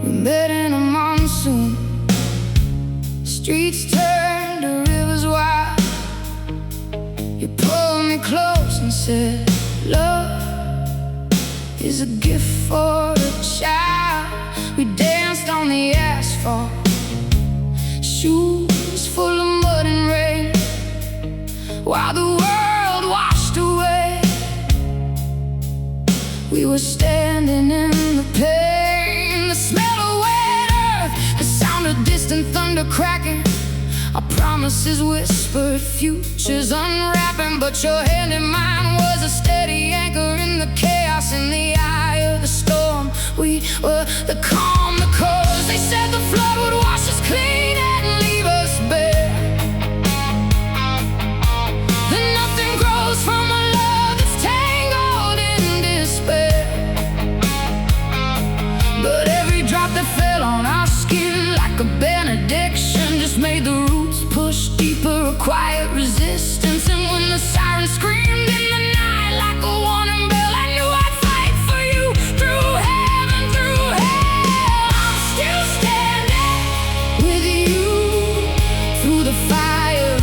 We met in a monsoon. Streets turned to rivers wide. You pulled me close and said, love is a gift for a child. We danced on the asphalt, shoes full of mud and rain, while the world washed away. We were standing in the pain, the smell of wet earth, the sound of distant thunder cracking, our promises whispered, futures unwrapping. But your hand in mine was a steady anchor in the chaos, in the eye of the storm. We were the calm, the cause. They said the flood would wash us clean and leave us bare. Then nothing grows from a love that's tangled in despair. But every drop that fell on our skin, like a benediction, just made the roots push deeper, a quiet resistance. And when the siren screamed in the night like a warning bell, I knew I'd fight for you through heaven, through hell. I'm still standing with you through the fire,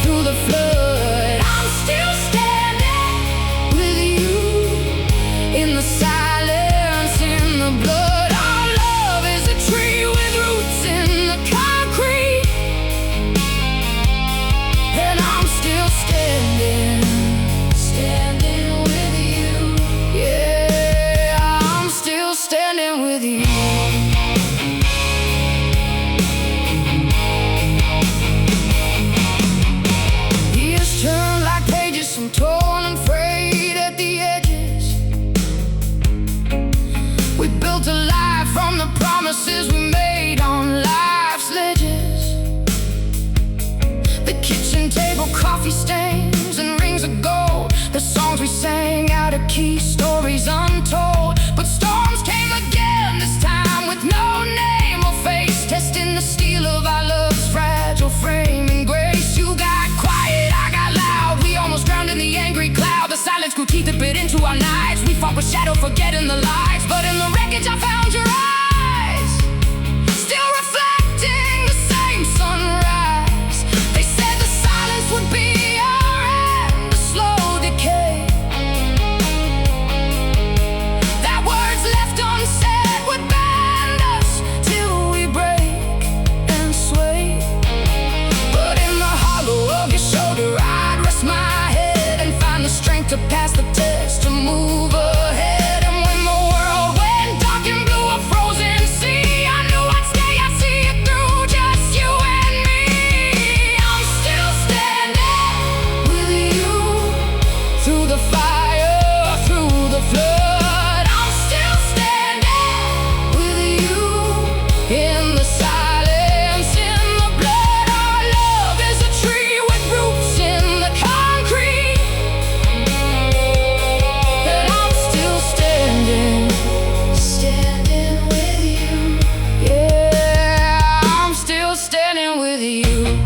through the flood. I'm still standing with you in the silence, in the blood. Our love is a tree with roots in the concrete, and I'm still standing, standing with you. Yeah, I'm still standing with you. Years turn like pages, some torn and frayed at the edges. We built a life from the promises we made on life's ledges. The kitchen table, coffee stains and rings of gold, the songs we sang out of key, stories untold. But storms came again, this time with no name or face, testing the steel of our love's fragile frame and grace. You got quiet, I got loud, we almost drowned in the angry cloud. The silence grew teeth that bit into our knives. We fought with shadow, forgetting the lies. But in the wreckage I found your eyes, still reflecting the same sunrise. They said the silence would be our end, a slow decay, that words left unsaid would bend us till we break and sway. But in the hollow of your shoulder I'd rest my head and find the strength to pass the test, to move ahead. And when the world went dark and blue, a frozen sea, I knew I'd stay, I'd see it through, just you and me. I'm still standing with you through the fire, through the flood. I'm still standing with you in the silence, in the blood. Our love is a tree with roots in the concrete, and I'm still standing, standing with you. Yeah, I'm still standing with you.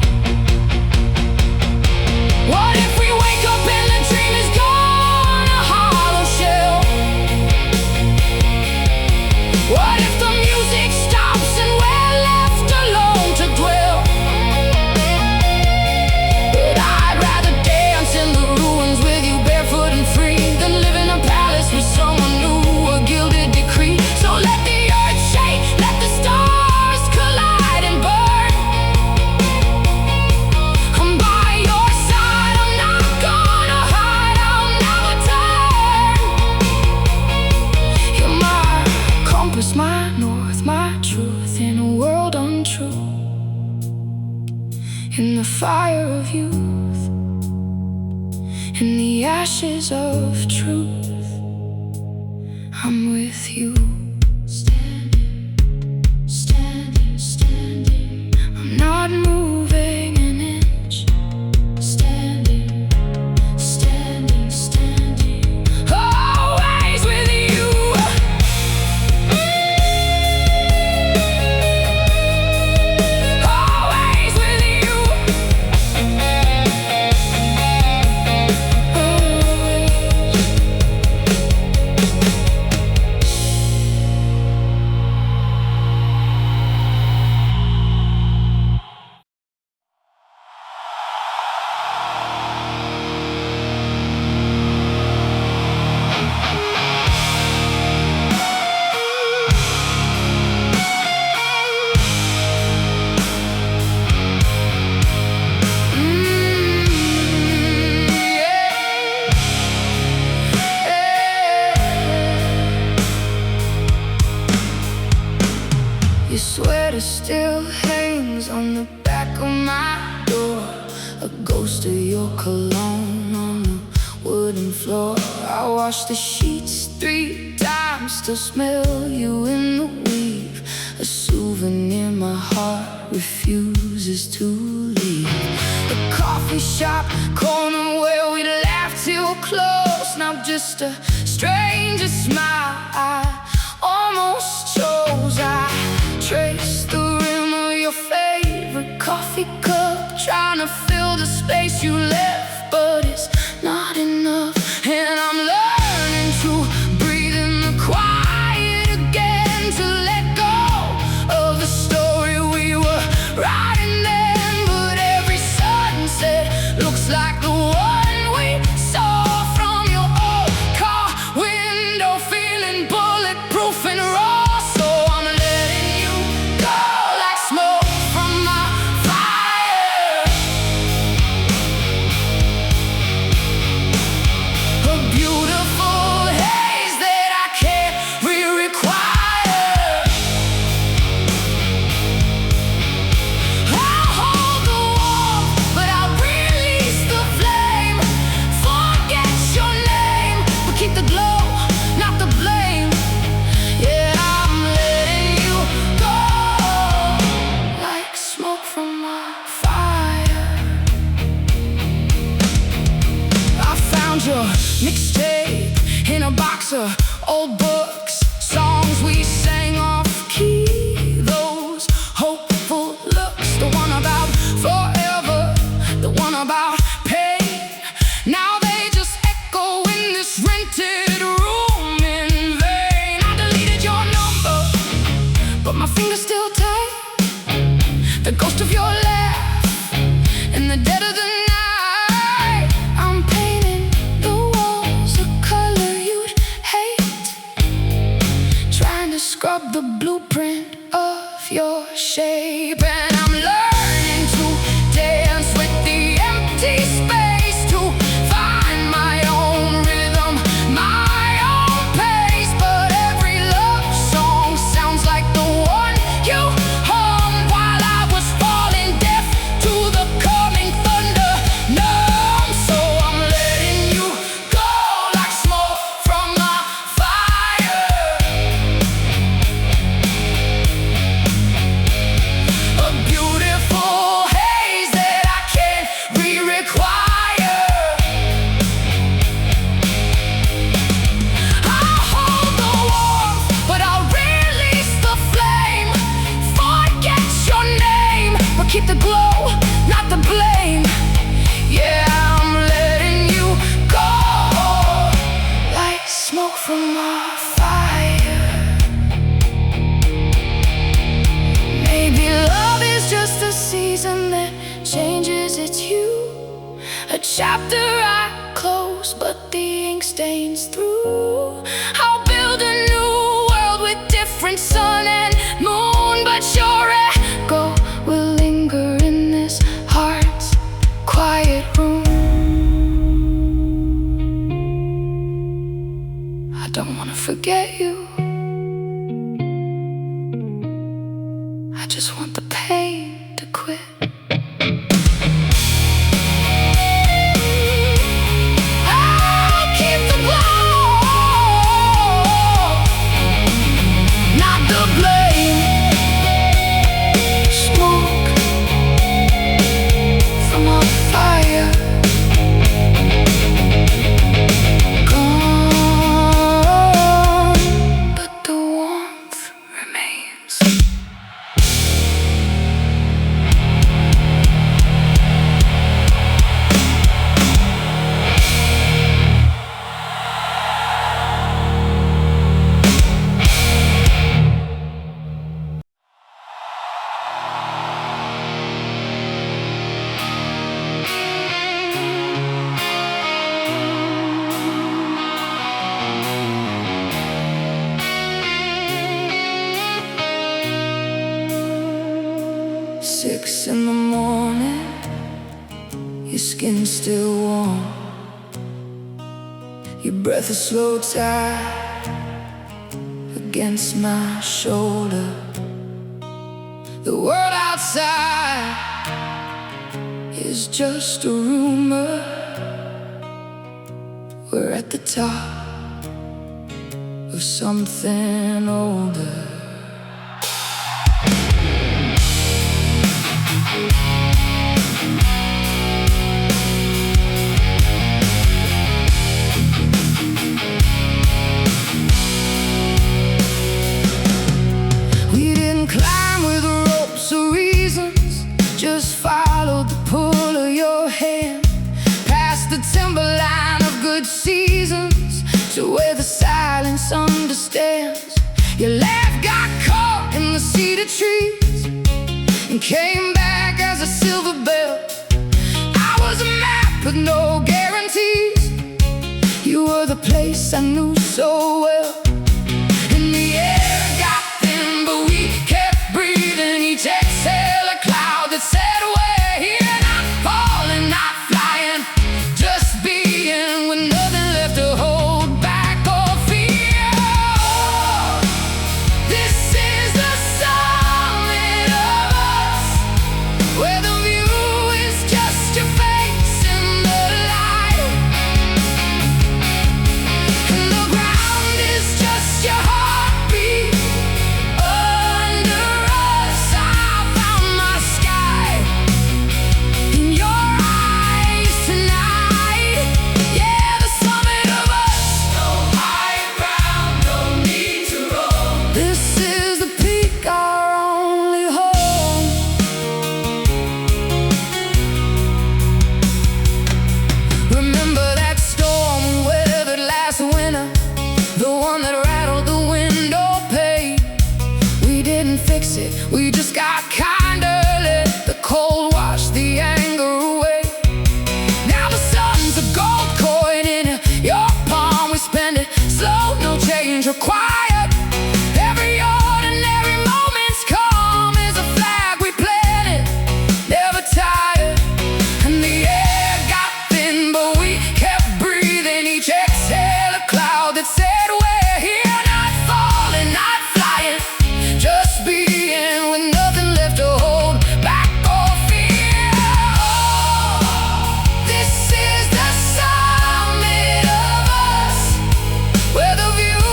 What if we wake up and the dream is gone, a hollow shell? What if the music stops and we're left alone to dwell? But I'd rather dance in the ruins with you, barefoot and free, than live in a palace with someone new, a gilded decree. So let the earth shake, let the stars collide and burn. I'm by your side, I'm not gonna hide, I'll never turn. You're my compass, my north, my truth, in a world untrue. In the fire of youth, in the ashes of truth, I'm with you. Standing, standing, standing. Your sweater still hangs on the back of my door, a ghost of your cologne on the wooden floor. I wash the sheets 3 times, still smell you in the weave, a souvenir my heart refuses to leave. The coffee shop corner where we laughed till close, now just a stranger smile I almost chose. I trace the rim of your favorite coffee cup, trying to fill the space you left, but it's not enough. And I'm learning to breathe in the quiet again, to let go of the story we were writing then. But every sunset looks like the one we saw from your old car window, feeling bulletproof and raw. So I'm letting you go like smoke from my fire, a beautiful haze that I can't re-require. I'll hold the warmth, but I'll release the flame. Forget your name, but keep the glow, not the blame. Yeah, I'm letting you go like smoke from my fire. I found your mixtape in a box of old books, songs we sang off key, those hopeful looks, the one about forever, the one about pain. Now they just echo in this rented room in vain. I deleted your number, but my finger's still tight, the ghost of your laugh in the dead of the night. I'm painting the walls a color you'd hate, trying to scrub the blueprint of your shape. And I'm learning to dance with the empty space, to find my own rhythm, my own pace. But every love song sounds like the one you hummed while I was falling deaf to the coming thunder numb. So I'm letting you go like smoke from my fire, a beautiful haze that I can't re-require. I'll hold the warmth, but I'll release the flame. Forget your name, but keep the glow, not the blame. Yeah, I'm letting you go like smoke from my fire. Maybe love is just a season that changes its hue, a chapter I close, but the ink stains through. I'll build a new world with different sun and moon, but your echo will linger in this heart's quiet room. I don't wanna forget you, I just want the pain to quit. I'll keep the glow, not the blame. Smoke from a fire, gone, but the warmth remains. Six in the morning, your skin still warm, your breath is slow tight against my shoulder. just a rumor. We're at the top of something older. We didn't climb with ropes or reasons, just followed the pull of your hand, past the timberline of good seasons to where the silence understands. Your laugh got caught in the cedar trees and came back as a silver bell. I was a map with no guarantees. You were the place I knew so well. And the air got thin, but we kept breathing. Each exhale a cloud that said we're here, not falling, not flying, just being, with nothing left to hold back or fear. Oh, this is the summit of us, where the view is just your face in the light, and the ground is just your heartbeat. Under us, I found my sky in your eyes tonight. Yeah, the summit of us. No higher ground, no need to roam. This is the peak, our only home. Remember that storm we weathered last winter, the one that rattled the window pane. We didn't fix it, we just got kinder. Let the cold wash the anger away. Now the sun's a gold coin in your palm. We spend it slow, no change required. Every ordinary moment's calm is a flag we planted, never tired. And the air got thin, but we kept breathing. Each exhale a cloud that said we're here, not falling, not flying, just being, with nothing left to hold back or fear. Oh, this is the summit of us, where the view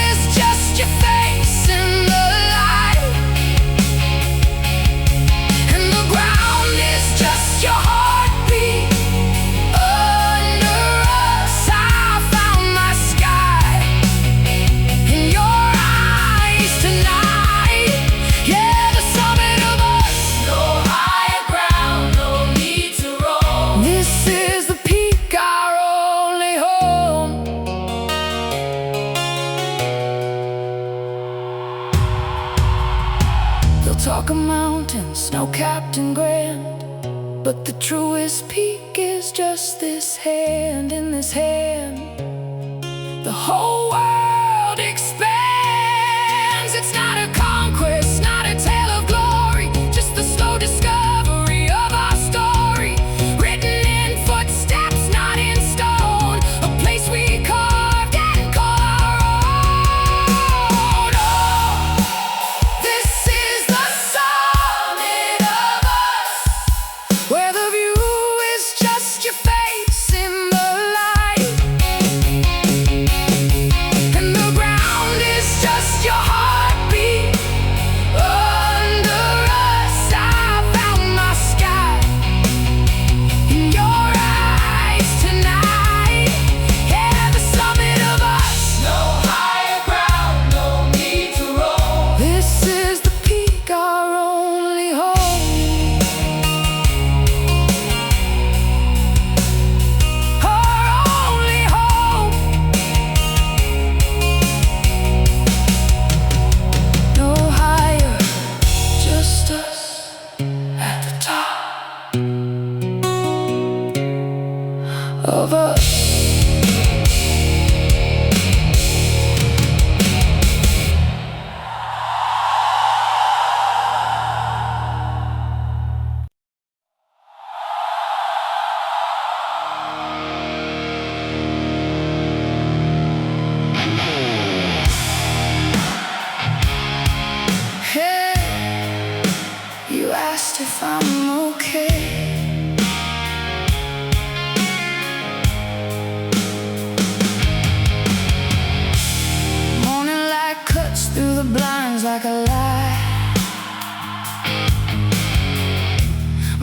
is just your face in the light, and the ground is just your heartbeat. Under us, I found my sky in your eyes tonight. Yeah, the summit of us. No higher ground, no need to roam. This is the peak, our only home. They'll talk of mountains, snow-capped and grand, but the truest peak is just this hand. In this hand, the whole world expands. It's not a conquest, not a tale of glory, just the slow discovery of our story, written in footsteps, not in stone, a place we carved and call our own. Oh, this is the summit of us, where the view is just your face in the light,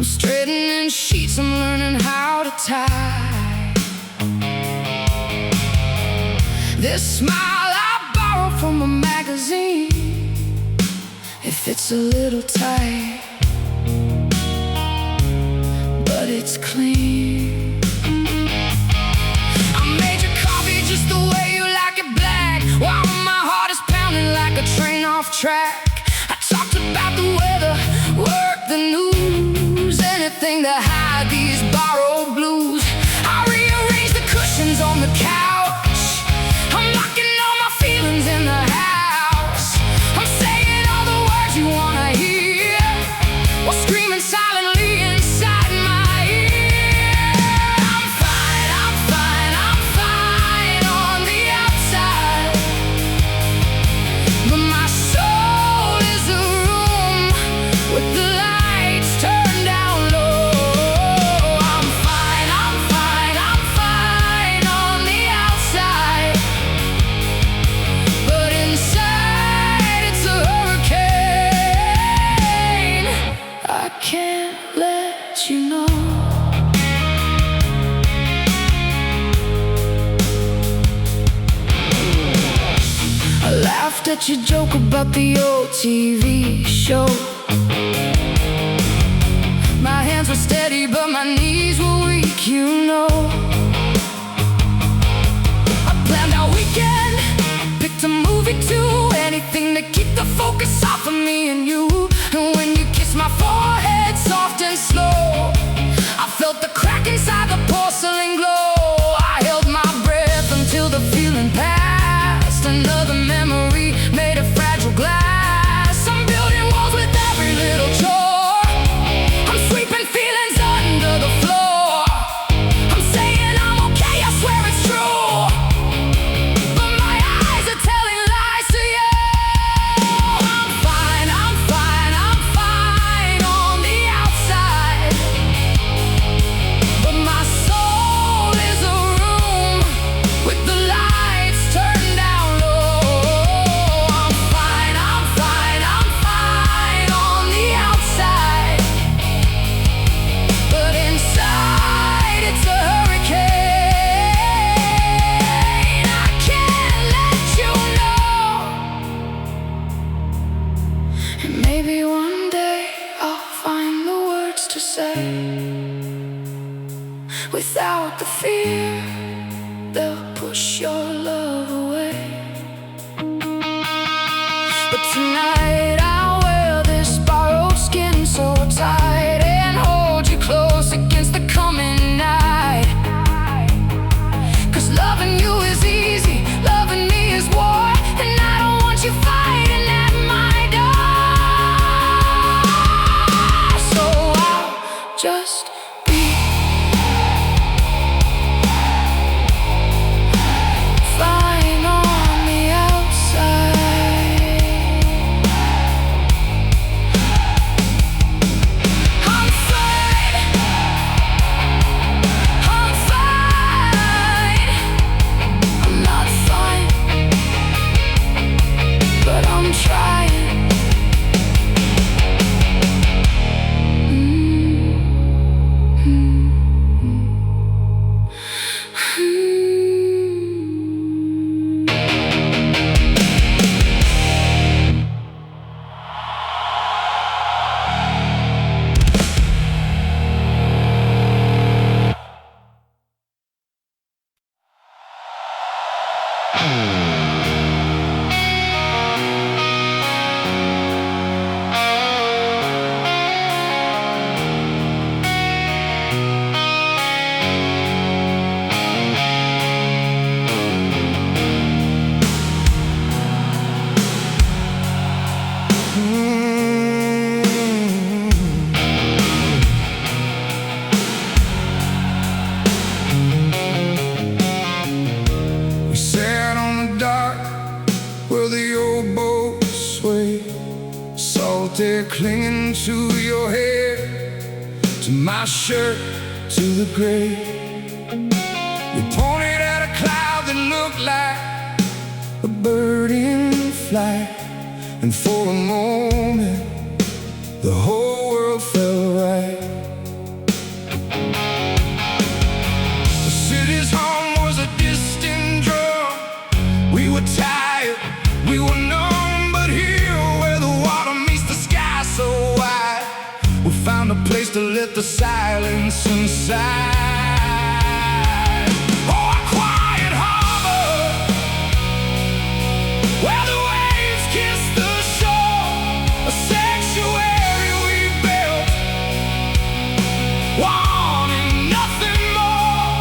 I'm straightening sheets, I'm learning how to tie. This smile I borrowed from a magazine, it fits a little tight, but it's clean. I made your coffee just the way you like it black, while my heart is pounding like a train off track. I talked about the weather, work, the news, anything to hide these borrowed blues. I rearranged the cushions on the couch, I'm locking all my feelings in the house. I'm saying all the words you wanna hear, while screaming silently inside my ear. I'm fine, I'm fine, I'm fine on the outside, but my soul is a room with the lights turned down low. I'm fine, I'm fine, I'm fine on the outside, but inside it's a hurricane. I can't let you know. I laughed at your joke about the old TV show. My hands were steady, but my knees were weak, you know. I planned our weekend, picked a movie too, anything to keep the focus off of me and you. And when you kissed my forehead soft and slow, I felt the crack inside the porcelain glow. I held my breath until the feeling passed, another memory made of fragile glass. I'm building walls with every little chore, I'm sweeping feelings under the floor. I'm saying I'm okay, I swear it's true, but my eyes are telling lies to you. I'm fine, I'm fine, I'm fine on the outside, but my soul is a room with the lights turned down low. I'm fine, I'm fine, I'm fine on the outside, but inside it's a hurricane. I can't let you know. And maybe one day I'll find the words to say, without the fear they'll push your love away. But tonight I'll wear this borrowed skin so tight and hold you close against the coming night. 'Cause loving you is easy, loving me is war, and I don't want you fighting at my door. So I'll just be fine on the outside. I'm fine, I'm fine. I'm not fine, but I'm trying. We sat on the dock where the old boat swayed, salt air clinging to your hair, to my shirt, to the gray. You pointed at a cloud that looked like a bird in flight, and for a moment the whole world felt right. to let the silence inside. Oh, a quiet harbor where the waves kiss the shore, a sanctuary we built, wanting nothing more.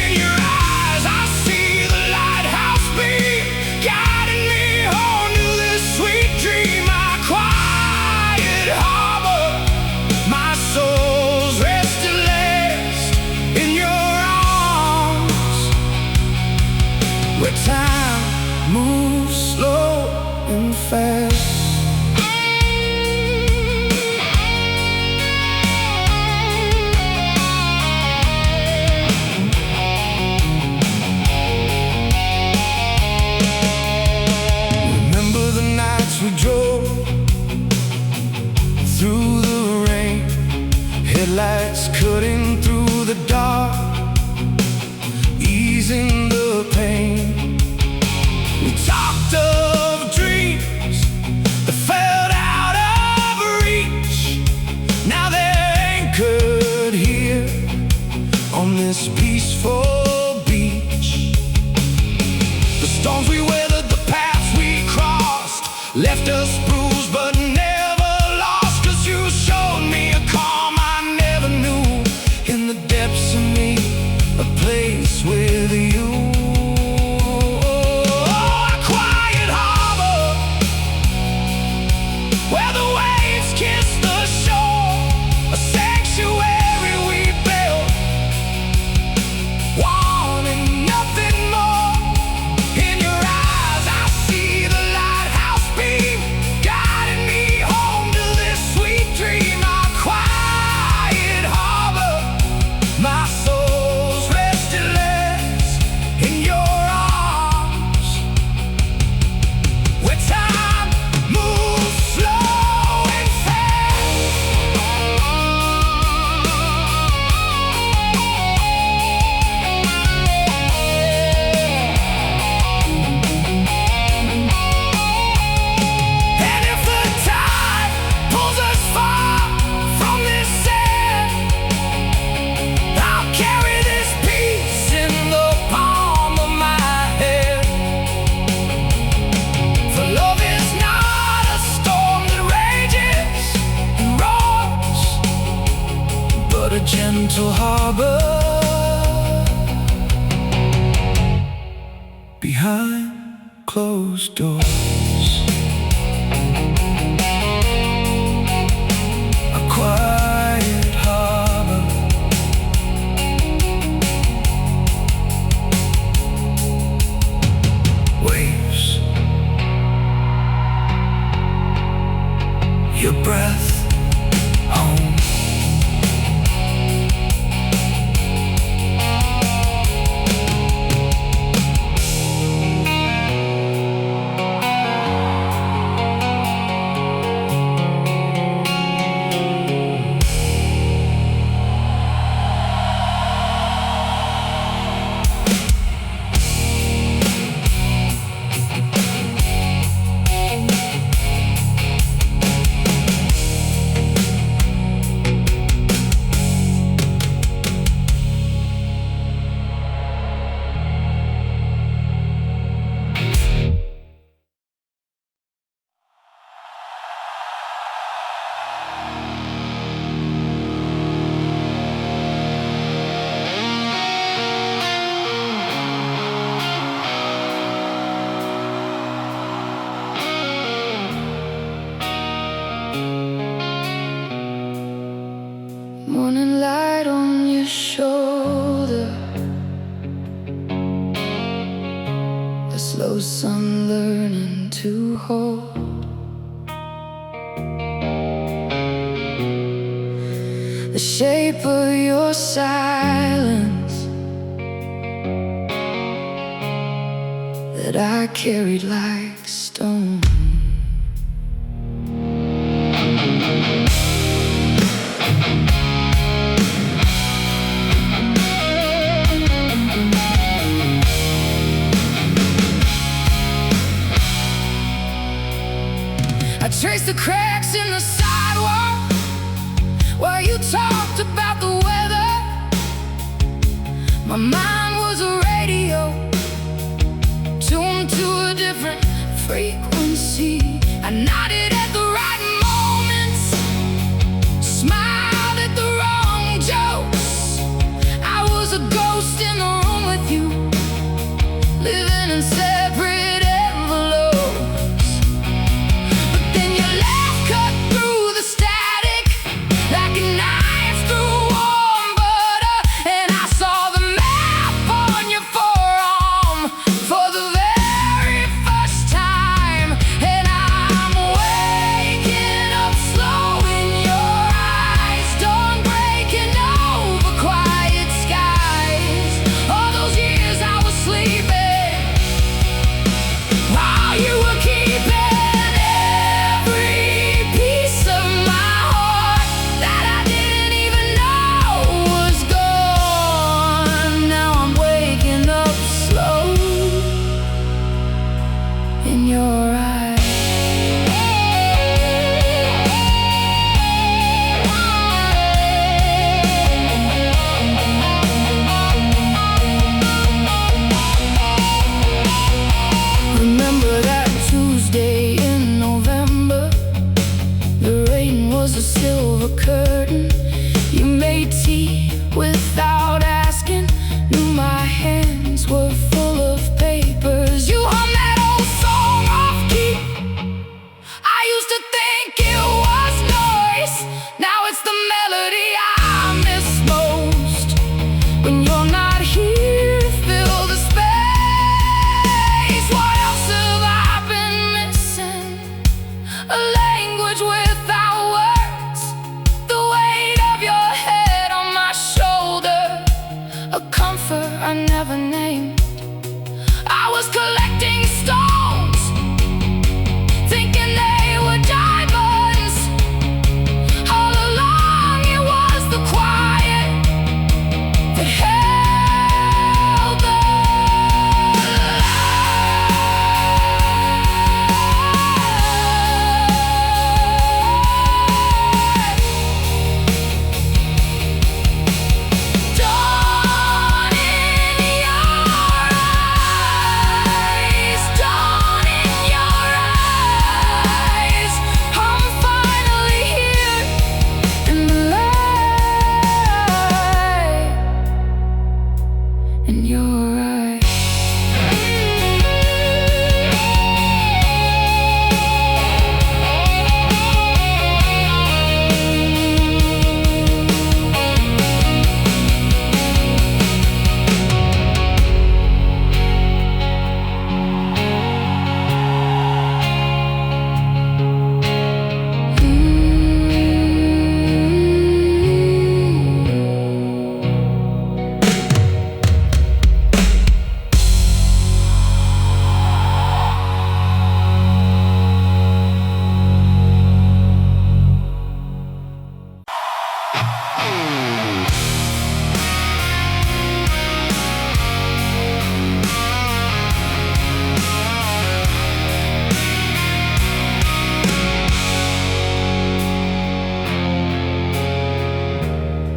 In your eyes I see the lighthouse beam, guiding me home to this sweet dream. A quiet harbor, my soul's resting last in your arms, where time moves slow and fast. Remember the nights we drove through the rain, headlights cutting through the dark, easing the pain. We talked of dreams that fell out of reach. Now they're anchored here on this peaceful beach. The storms we weathered, the paths we crossed, left us bruised but never lost. 'Cause you showed me a calm I never knew, in the depths of me, a place with you. Oh, a quiet harbor where the waves kiss the shore, a sanctuary we built, wanting nothing more. In your eyes I see the lighthouse beam, guiding me home to this sweet dream. A quiet harbor, my soul's resting last in your arms, where time moves slow and fast. And if the tide pulls us far from this sand, I'll carry this peace in the palm of my hand. For love is not a storm that rages and roars, but a gentle harbor behind closed doors. A quiet harbor, waves, your breath, home. Morning light on your shoulder, the slow sun learning to hold. The shape of your silence that I carried like stone. I trace the cracks in the sidewalk where you talked about the weather. My mind was a radio, tuned to a different frequency. I nodded at the right moments, smiled at the wrong jokes. I was a ghost in the room with you, living in separate envelopes. But then your laugh cut through the static like a knife through warm butter, and I saw the map on your forearm for the very first time. And I'm waking up slow in your eyes, dawn breaking over quiet skies. All those years I was sleeping while you were keeping every piece of my heart that I didn't even know was gone. Now I'm waking up slow in your eyes. Remember that Tuesday in November? The rain was a silver curtain. You made tea without asking. Knew my hands were full of papers. You hummed that old song off key. I used to think it was noise. Now it's the melody I miss most. When you're not here to fill the space, what else have I been missing? A language without words, the weight of your head on my shoulder, a comfort I never named. I was collecting stones, thinking they were diamonds. All along it was the quiet that held the dawn in your eyes, dawn in your eyes. I'm finally here in the light in your eyes.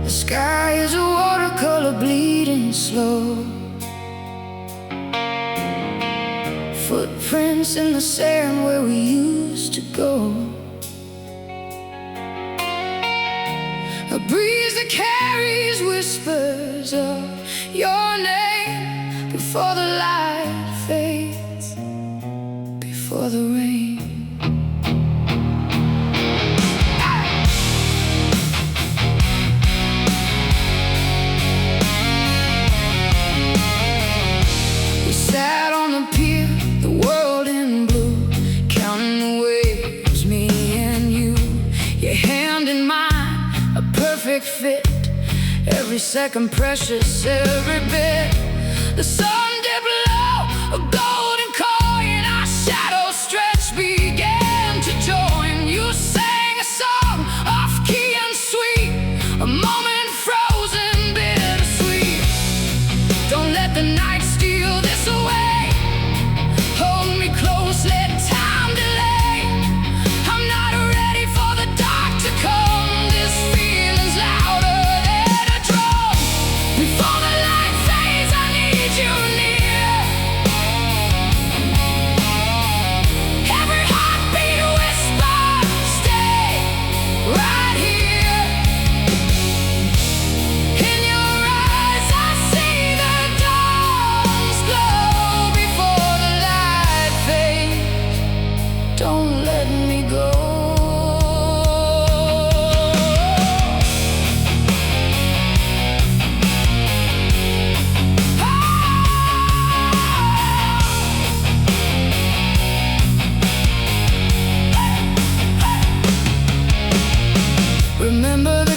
The sky is a watercolor bleeding slow. Footprints in the sand where we used to go. A breeze that carries whispers of your name before the light fades, before the rain. We sat on the pier, the world in blue, counting the waves, me and you. Your hand in mine, a perfect fit. Every second precious, every bit. The sun dipped low, a golden coin. Our shadows stretched, began to join. You sang a song, off-key and sweet, a moment frozen, bittersweet. Don't let the night steal this away. Hold me close, let time delay. I'm not ready for the dark to come. This feeling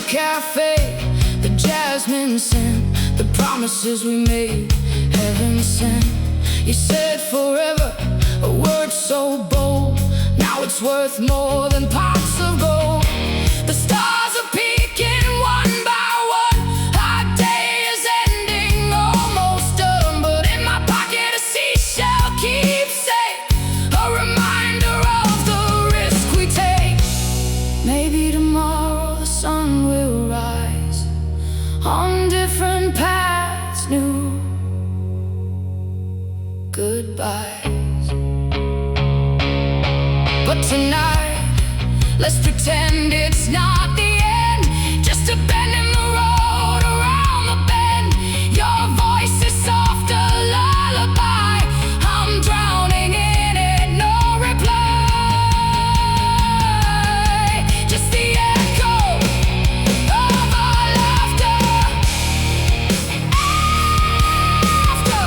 cafe, the jasmine scent, the promises we made, heaven sent. You said forever, a word so bold. Now it's worth more than pots of gold. The stars are peeking one by one. Our day is ending, almost done. But in my pocket a seashell keepsake, a reminder of the risk we take. Maybe tomorrow the sun will rise on different paths, new goodbyes. But tonight, let's pretend it's not the end, just a bend in the road around the bend. Your voice is soft, a lullaby. I'm drowning in it, no reply. Just the echo of our laughter after.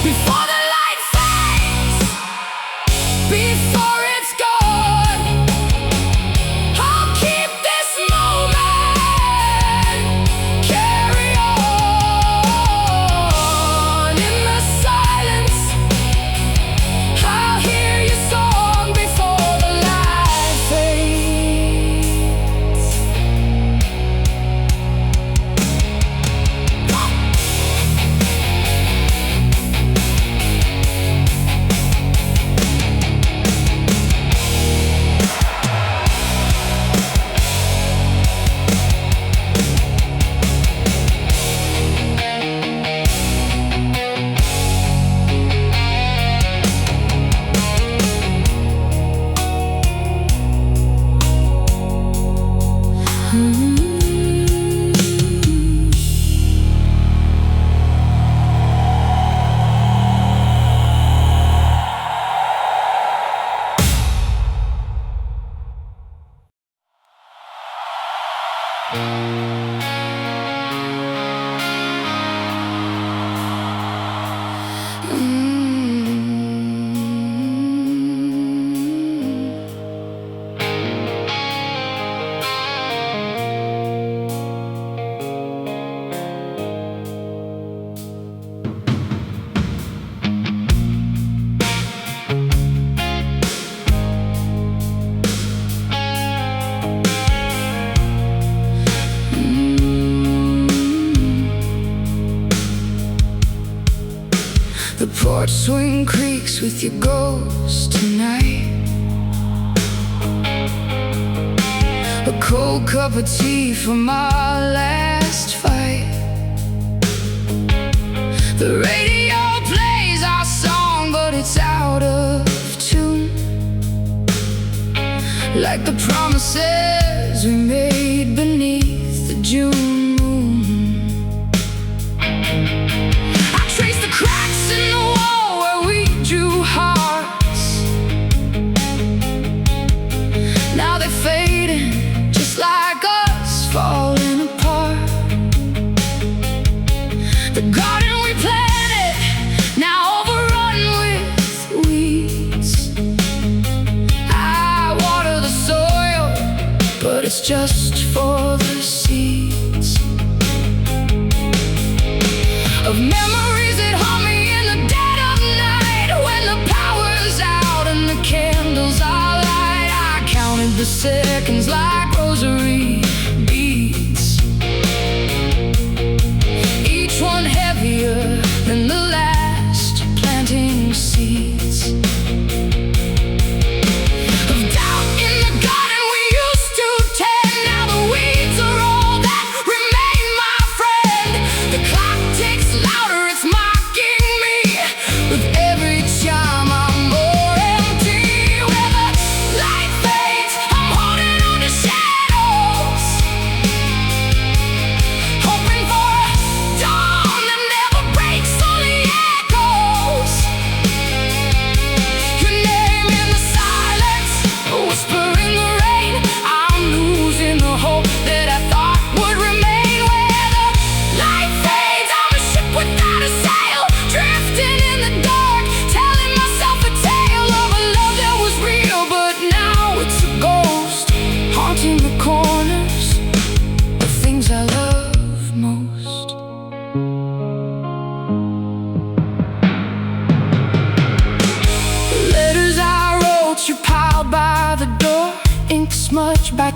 Before the light fades, before it's gone, I'll keep this moment, carry on. In the silence, I'll hear your song before the light fades. The porch swing creaks with your ghost tonight. A cold cup of tea from our last fight. The radio plays our song, but it's out of tune, like the promises we made beneath the June moon. I trace the cracks in the wall where we drew hearts. Now they're fading, just like us, falling apart. The garden we planted, now overrun with weeds. I water the soil, but it's just for the seeds of memories that haunt me in the dead of night. When the power's out and the candles are light, I counted the seconds like rosary beads, each one heavier than the last, planting seeds of doubt in the garden we used to tend. Now the weeds are all that remain, my friend. The clock ticks louder, it's mocking me. With every chime I'm more empty. Where the light fades, I'm holding on to shadows.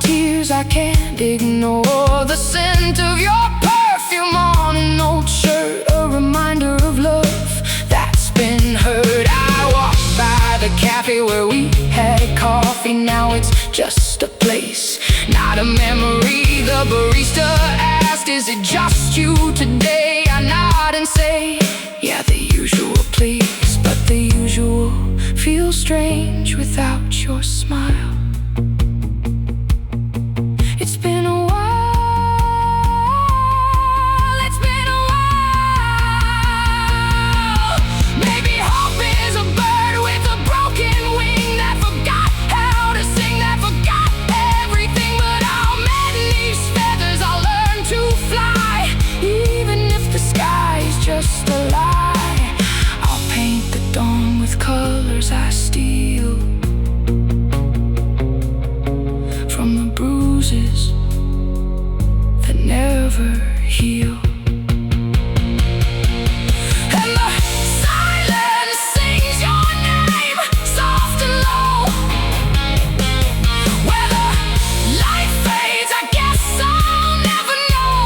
tears I can't ignore. The scent of your perfume on an old shirt, a reminder of love that's been hurt. I walked by the cafe where we had coffee. Now it's just a place, not a memory. The barista asked, is it just you today? I nod and say, yeah, the usual please. But the usual feels strange without your smile. It's been a while, it's been a while. Maybe hope is a bird with a broken wing that forgot how to sing, that forgot everything. But I'll mend these feathers, I'll learn to fly. Even if the sky's just a lie, I'll paint the dawn with colors I steal from the bruises that never heal. And the silence sings your name, soft and low. Where the light fades, I guess I'll never know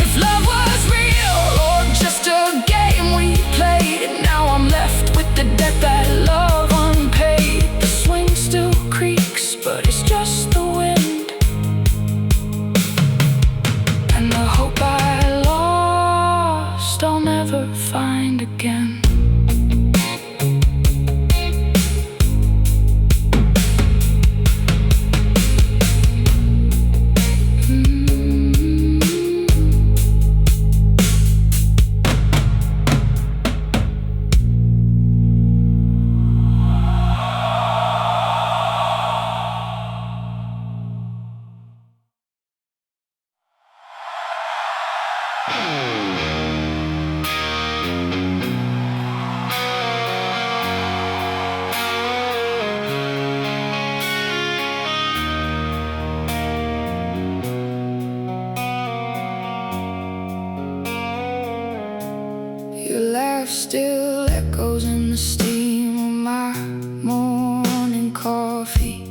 if love was real or just a game we played. And now I'm left with the debt that love unpaid. The swing still creaks, but it's just the wind. And the hope I lost, I'll never find again. Your laugh still echoes in the steam of my morning coffee.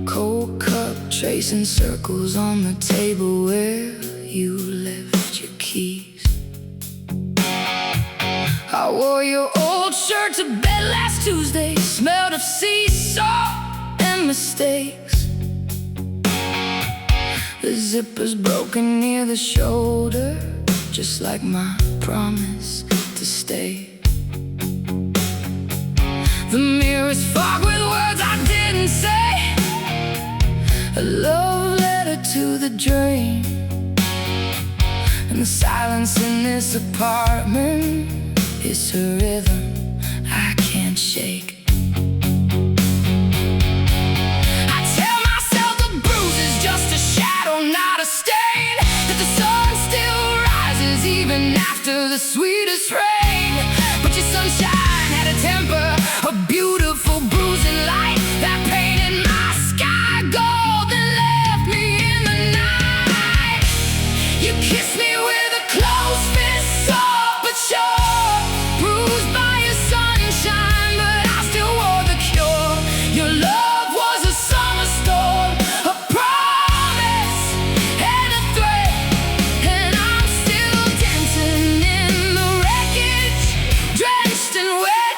Cold cup tracing circles on the table where you left your keys. I wore your old shirt to bed last Tuesday, smelled of sea salt and mistakes. The zipper's broken near the shoulder, just like my promise to stay. The mirror's fogged with words I didn't say, a love letter to the dream. And the silence in this apartment is a rhythm I can't shake. I tell myself the bruise is just a shadow, not a stain, that the sun still rises even after the sweetest rain. But your sunshine had a temper, a beautiful bruising light that painted my sky gold and left me in the night. You kissed me with a closed fist, soft but sure, bruised by your sunshine, but I still wore the cure. Your love was a summer storm, a promise and a threat, and I'm still dancing in the wreckage, drenched and wet.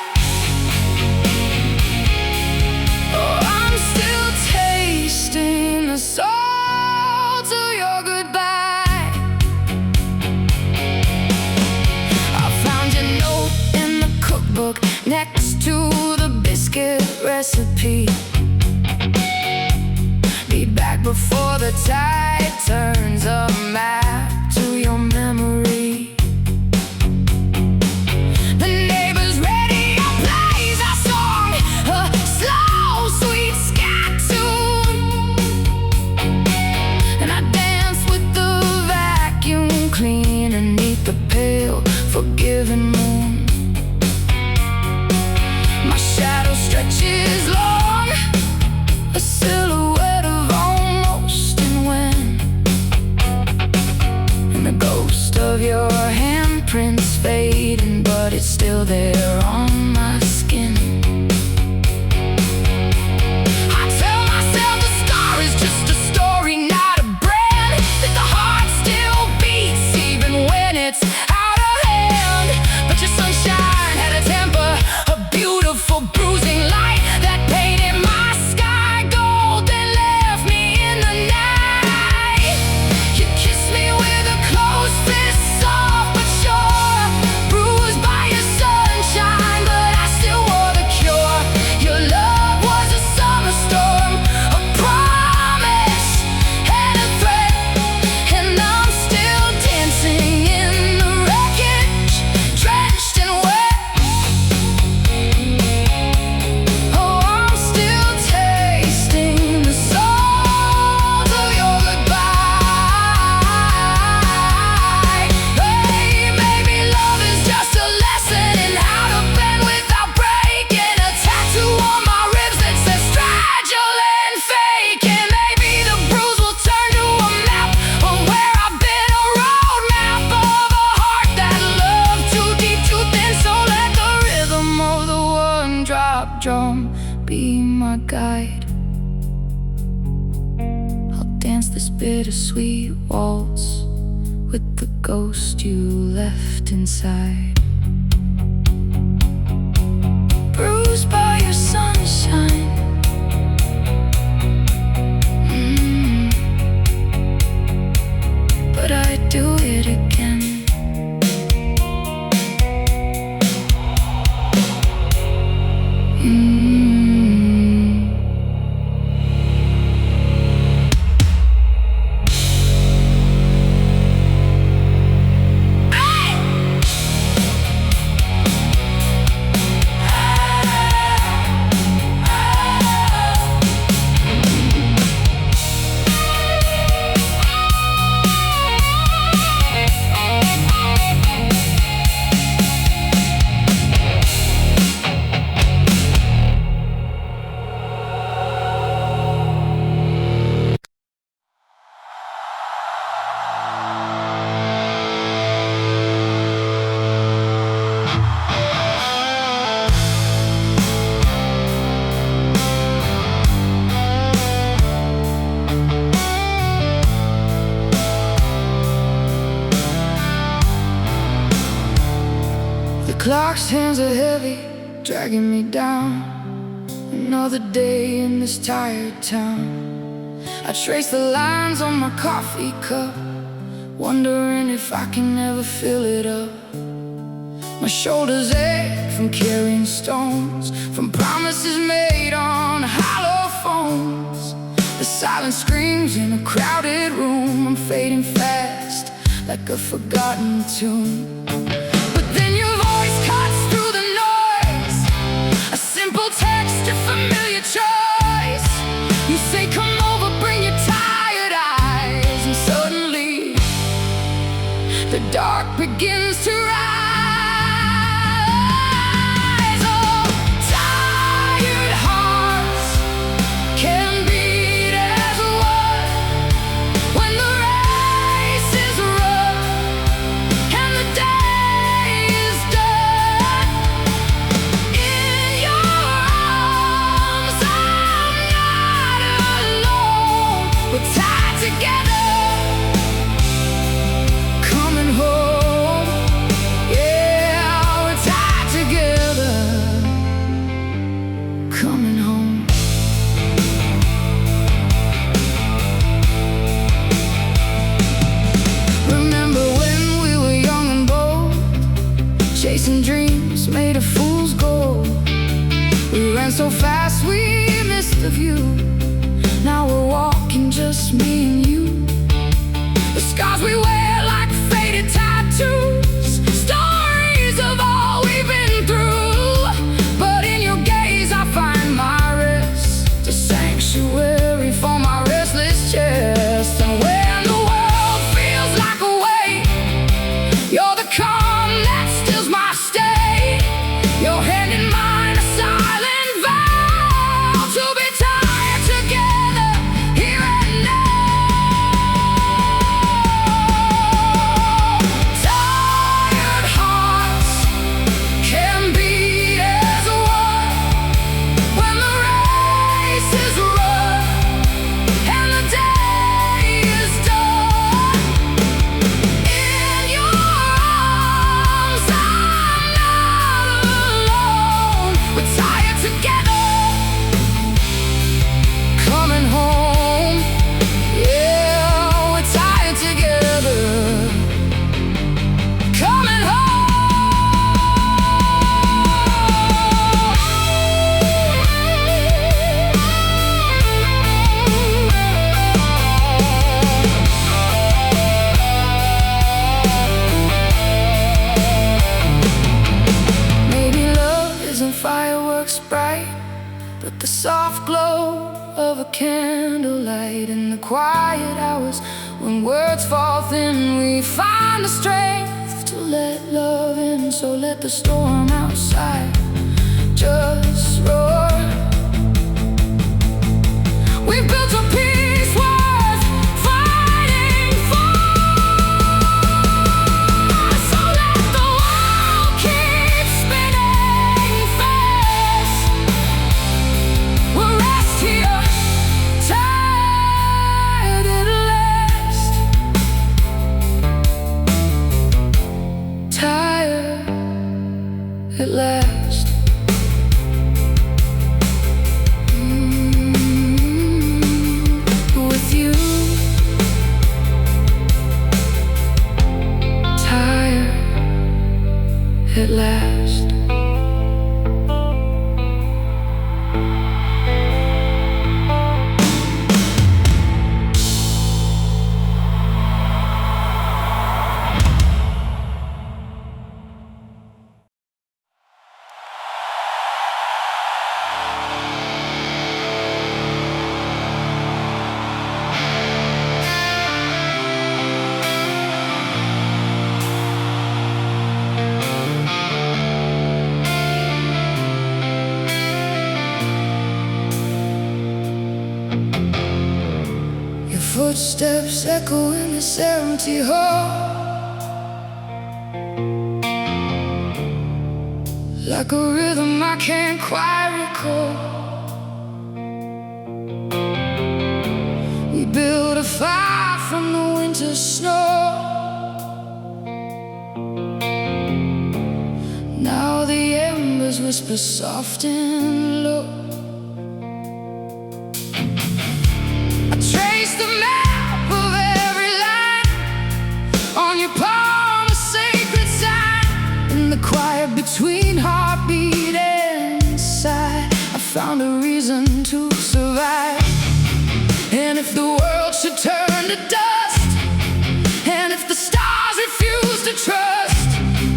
Oh, I'm still tasting the salt of your goodbye. I found your note in the cookbook next to the biscuit recipe. Be back before the tide turns, a map to your memory. The neighbors' radio plays our song, a slow, sweet scat tune, and I dance with the vacuum cleaner beneath the pale, forgiving moon. My shadow stretches long, a silhouette of almost, and when this bittersweet waltz with the ghost you left inside. Bruised by your sunshine, but I'd do it again. The clock's hands are heavy, dragging me down. Another day in this tired town. I trace the lines on my coffee cup, wondering if I can ever fill it up. My shoulders ache from carrying stones, from promises made on hollow phones. The silence screams in a crowded room. I'm fading fast, like a forgotten tune. Familiar choice. You say come over, bring your tired eyes, and suddenly the dark begins to rise. Oh, tired hearts can beat as one when the race is run and the day is done. In your we're tied together, coming home. Yeah, we're tied together, coming home. Remember when we were young and bold, chasing dreams made of fool's gold. We ran so fast we missed the view. Now we're walking, just me and you. The scars we wear like faded tattoos, stories of all we've been through. But in your gaze I find my rest, a sanctuary for my restless chest. And when the world feels like a weight, you're the calm that stills my stay. Your hand in mine, a silent vow to be tied together. Fireworks bright, but the soft glow of a candlelight. In the quiet hours when words fall thin, we find the strength to let love in. So let the storm outside just roar. We've built a peace worth fighting for. So let the world keep spinning fast. We'll rest here, tied in Footsteps echo in this empty hall, like a rhythm I can't quite recall. We built a fire from the winter snow. Now the embers whisper soft and low. I trace the map of every line on your palm, a sacred sign. In the quiet between heartbeat and sigh, I found a reason to survive. And if the world should turn to dust, and if the stars refuse to trust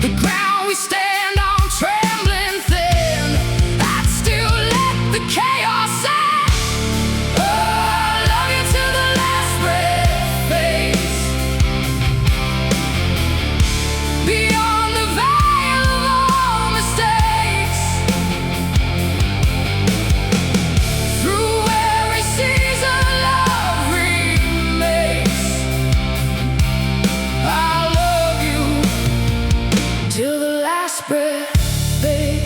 the ground we stand on, trembling thin, I'd still let the chaos in. Oh, I love you till the last breath fades, beyond the veil of all mistakes, through every season love remakes. I love you till the last breath fades.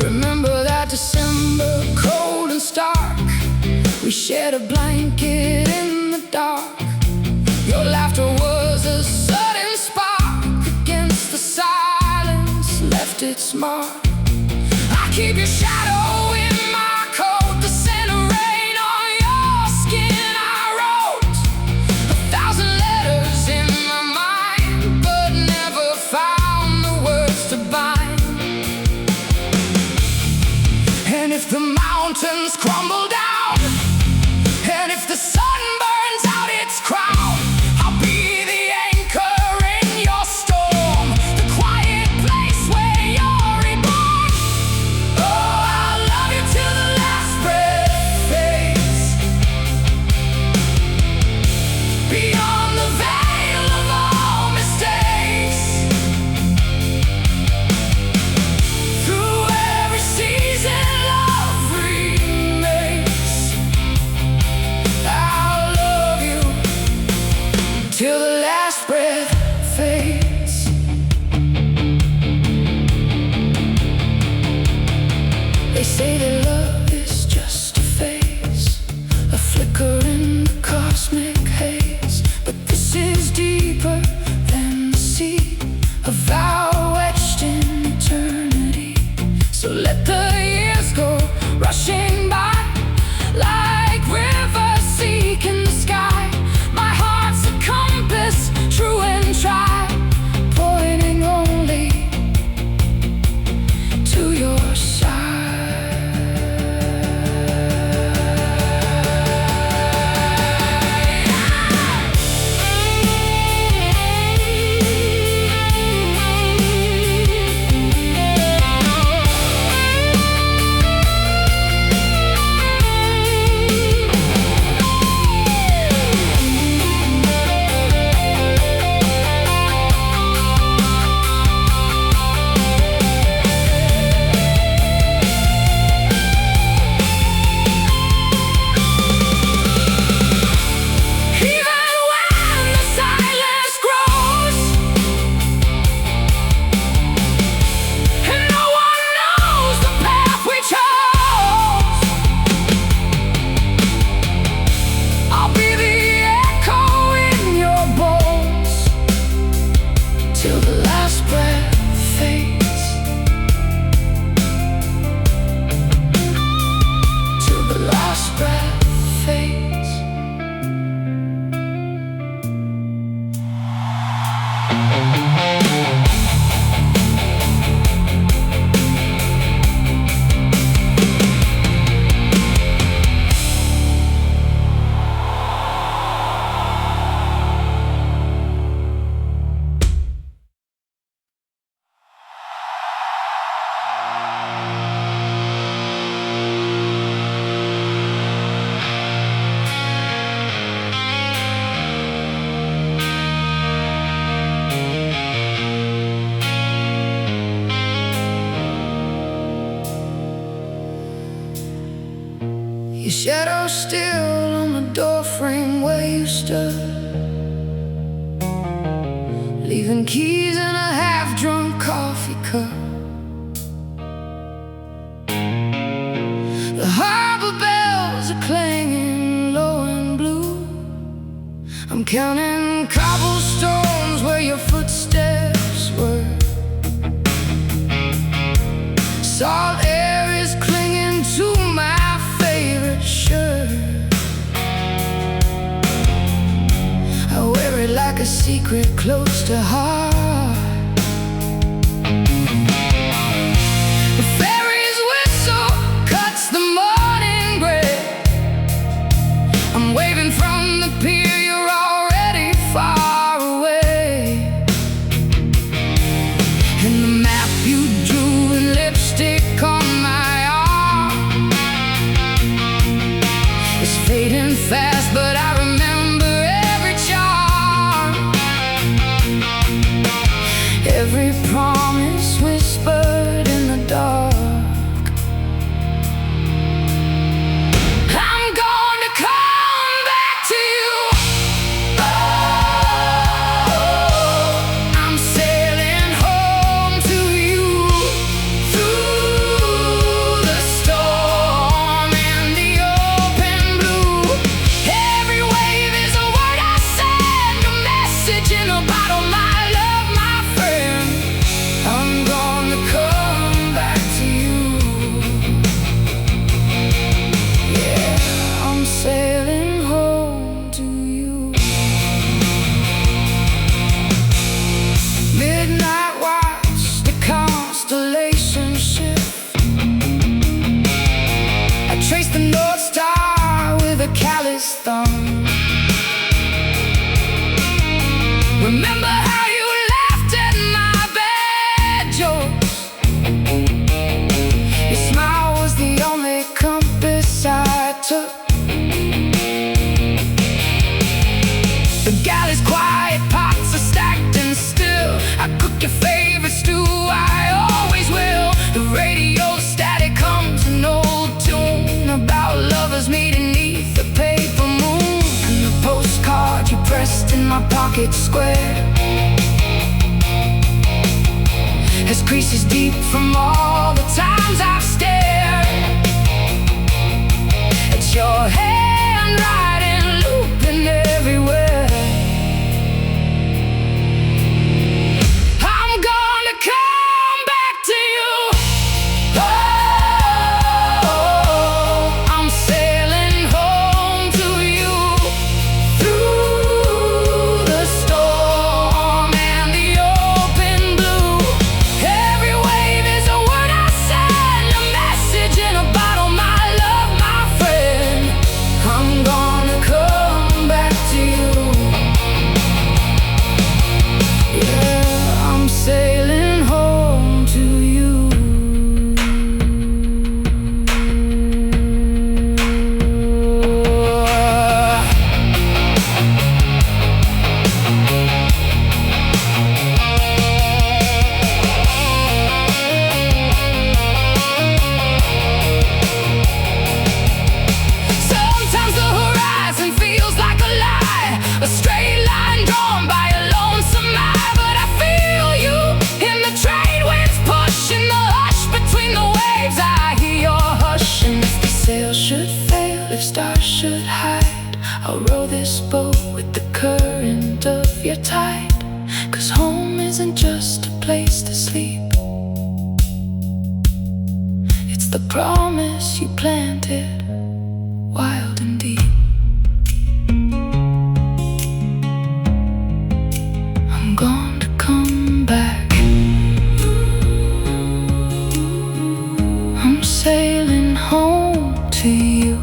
Remember that December, cold and stark, we shared a blanket in the dark. Your laughter was a sudden spark against the silence, left its mark. I keep your shadow in my coat, the scent of rain on your skin. I wrote 1,000 letters in my mind, but never found the words to bind. And if the mountains crumble down, and if the sun burns out its crown, I'll be the anchor in your storm, the quiet place where you're reborn. Oh, I'll love you till the last breath fades, beyond the veil of all mistakes, through every season love remakes. I'll love you till the last breath fades. They say that love is just a phase, a flicker in the cosmic haze. But this is deeper than the sea, a vow etched in eternity. So let the years go rushing by, like rivers seeking the sky. My heart's a compass Your shadow still on the doorframe where you stood, leaving keys in a half-drunk coffee cup. The harbor bells are clanging low and blue. I'm counting cobblestones where your footsteps were. Salt air is clinging to my favorite shirt. I wear it like a secret close to heart. The ferry's whistle cuts the morning gray. I'm waving from the pier, you're already far away. And the map you drew with lipstick on my arm is fading fast, but I remember every charm, every promise whispered in the dark. I'm going to come back to you. Oh, I'm sailing home to you, through the storm and the open blue. Every wave is a word I send, a message in a bottle. My love, my friend, I'm gonna come back to you. Yeah, I'm sailing home to you. Midnight watch, the constellation shift. I trace the North Star with a callous thumb. Remember how you laughed at my bad jokes. Your smile was the only compass I took. The galley's quiet, pots are stacked and still. I cook your favorite stew, I always will. The radio static comes an old tune about lovers meeting neath the paper moon. And the postcard you pressed in my pocket square has creases deep from all the times I've stared at your handwriting looping everywhere. I'm gonna come back to you. Oh, I'm sailing home to you, through the storm and the open blue. Every wave is a word I send, a message in a bottle. My love, my friend, I'm gonna come back to you. Yeah, I'm sailing home to you. Sometimes the horizon feels like a lie, a straight line drawn by a lonesome eye. But I feel you in the trade winds pushing the hush between the waves. I hear your hush. And if the sail should fail, if stars should hide, I'll row this boat with the current of your tide. 'Cause home isn't just a place to sleep, it's the promise you planted wild and deep. I'm going to come back. I'm sailing home to you.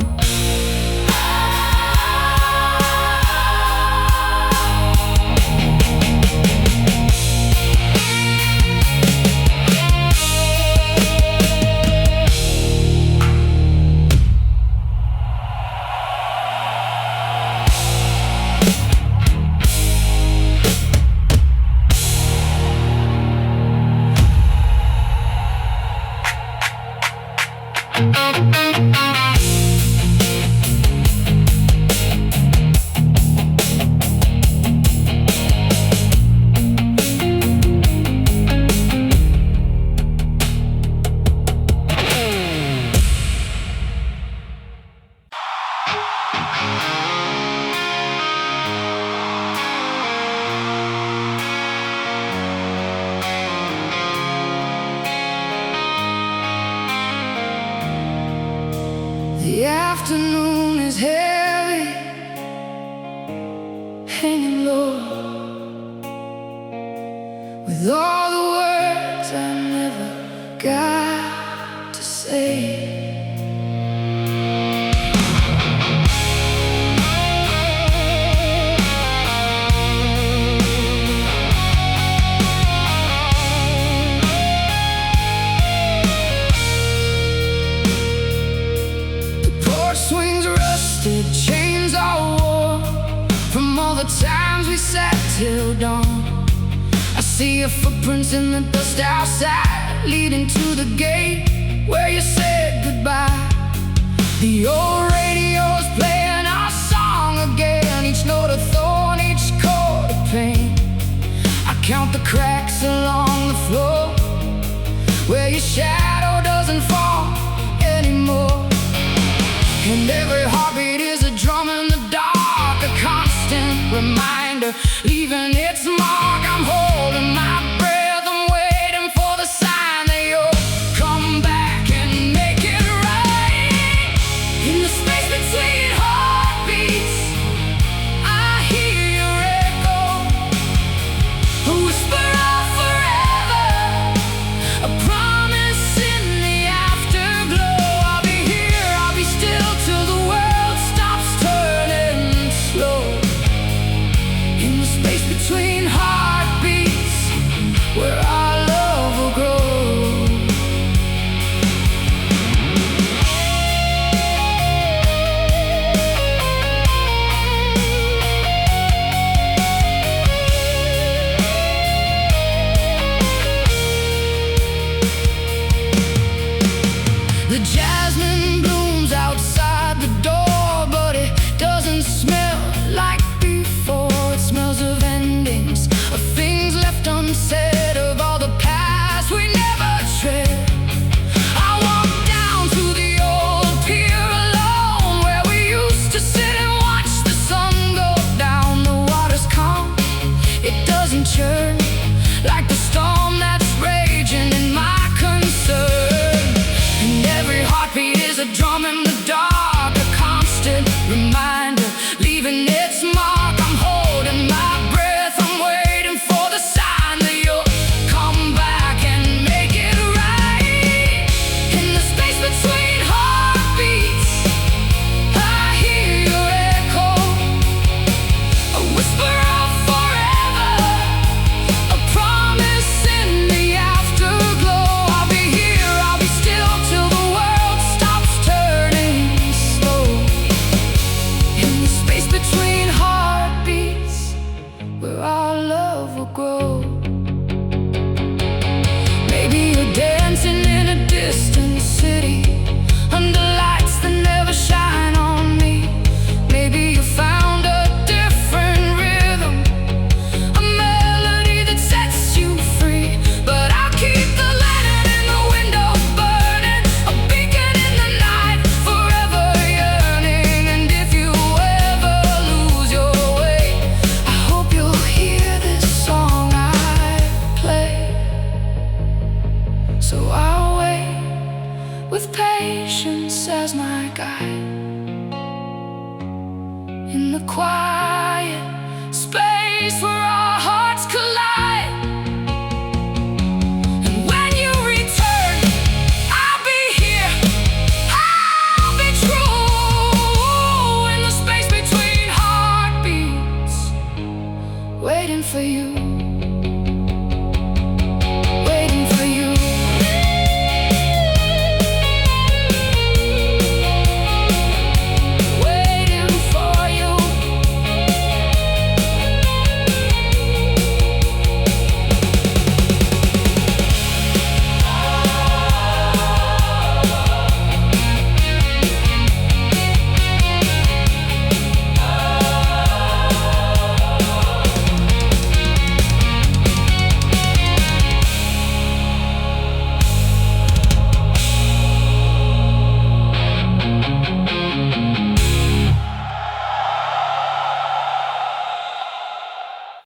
The afternoon is heavy, hanging low, with all the words I never got to say. Swings rusted, chains all wore from all the times we sat till dawn. I see your footprints in the dust outside, leading to the gate where you said goodbye. The old radio's playing our song again, each note a thorn, each chord a pain. I count the cracks along the floor where your shadow doesn't fall anymore. And every heartbeat is a drum in the dark, a constant reminder, leaving its mark. I'm holding my breath, I'm waiting for the sign that you'll come back and make it right. In the space between heartbeats, I hear your echo, a whisper of forever, a promise in the afterglow. I'll be here, I'll be still till the world stops turning slow. In the space between heartbeats, where our love will grow. The jasmine blooms outside the door, but it doesn't smell like before. It smells of endings, of things left unsaid, of all the past we never tread. I walk down to the old pier alone, where we used to sit and watch the sun go down. The water's calm, it doesn't churn like the storm that's raging in my concern. And every heartbeat is a drum in the dark, a constant reminder, leaving its mark. I'm holding my breath, I'm waiting for the sign that you'll come back and make it right. In the space between heartbeats, I hear your echo, a whisper of forever, a promise in the afterglow. I'll be here, I'll be still till the world stops turning slow. In the space between heartbeats, where our love will grow. Maybe you're dancing in a distant city, under lights that never shine on me. Maybe you found a different rhythm, a melody that sets you free. But I'll keep the lantern in the window burning, a beacon in the night, forever yearning. And if you ever lose your way, I hope you'll hear this song I play. So I'll wait with patience as my guide, in the quiet space where our hearts collide. And when you return, I'll be here, I'll be true. In the space between heartbeats, waiting for you.